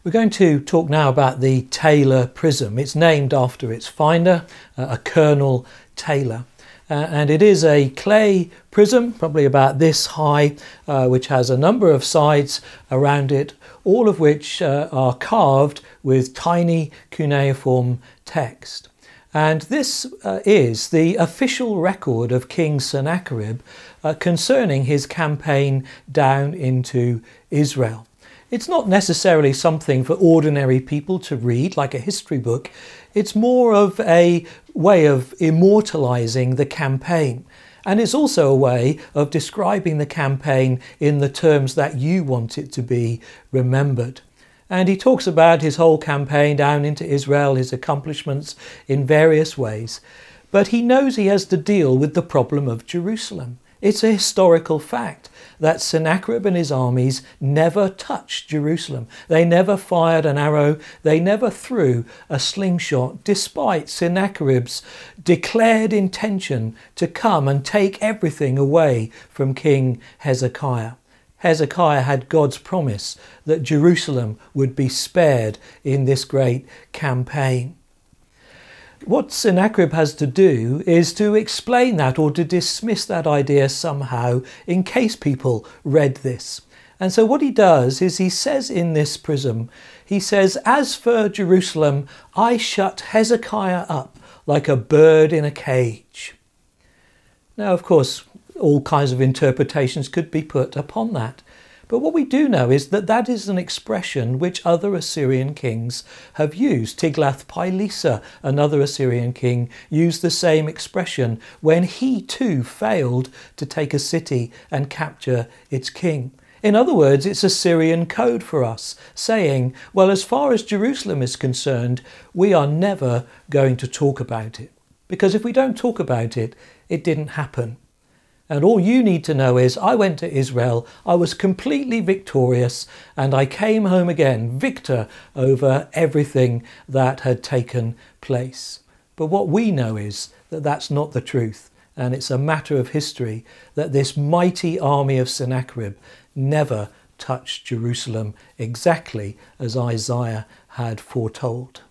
We're going to talk now about the Taylor prism. It's named after its finder, a Colonel Taylor. And it is a clay prism, probably about this high, which has a number of sides around it, all of which are carved with tiny cuneiform text. And this is the official record of King Sennacherib concerning his campaign down into Israel. It's not necessarily something for ordinary people to read like a history book. It's more of a way of immortalizing the campaign. And it's also a way of describing the campaign in the terms that you want it to be remembered. And he talks about his whole campaign down into Israel, his accomplishments in various ways. But he knows he has to deal with the problem of Jerusalem. It's a historical fact that Sennacherib and his armies never touched Jerusalem. They never fired an arrow. They never threw a slingshot, despite Sennacherib's declared intention to come and take everything away from King Hezekiah. Hezekiah had God's promise that Jerusalem would be spared in this great campaign. What Sennacherib has to do is to explain that or to dismiss that idea somehow in case people read this. And so what he does is he says in this prism, he says, "As for Jerusalem, I shut Hezekiah up like a bird in a cage." Now, of course, all kinds of interpretations could be put upon that. But what we do know is that that is an expression which other Assyrian kings have used. Tiglath-Pileser, another Assyrian king, used the same expression when he too failed to take a city and capture its king. In other words, it's Assyrian code for us, saying, well, as far as Jerusalem is concerned, we are never going to talk about it. Because if we don't talk about it, it didn't happen. And all you need to know is I went to Israel, I was completely victorious, and I came home again, victor over everything that had taken place. But what we know is that that's not the truth. And it's a matter of history that this mighty army of Sennacherib never touched Jerusalem exactly as Isaiah had foretold.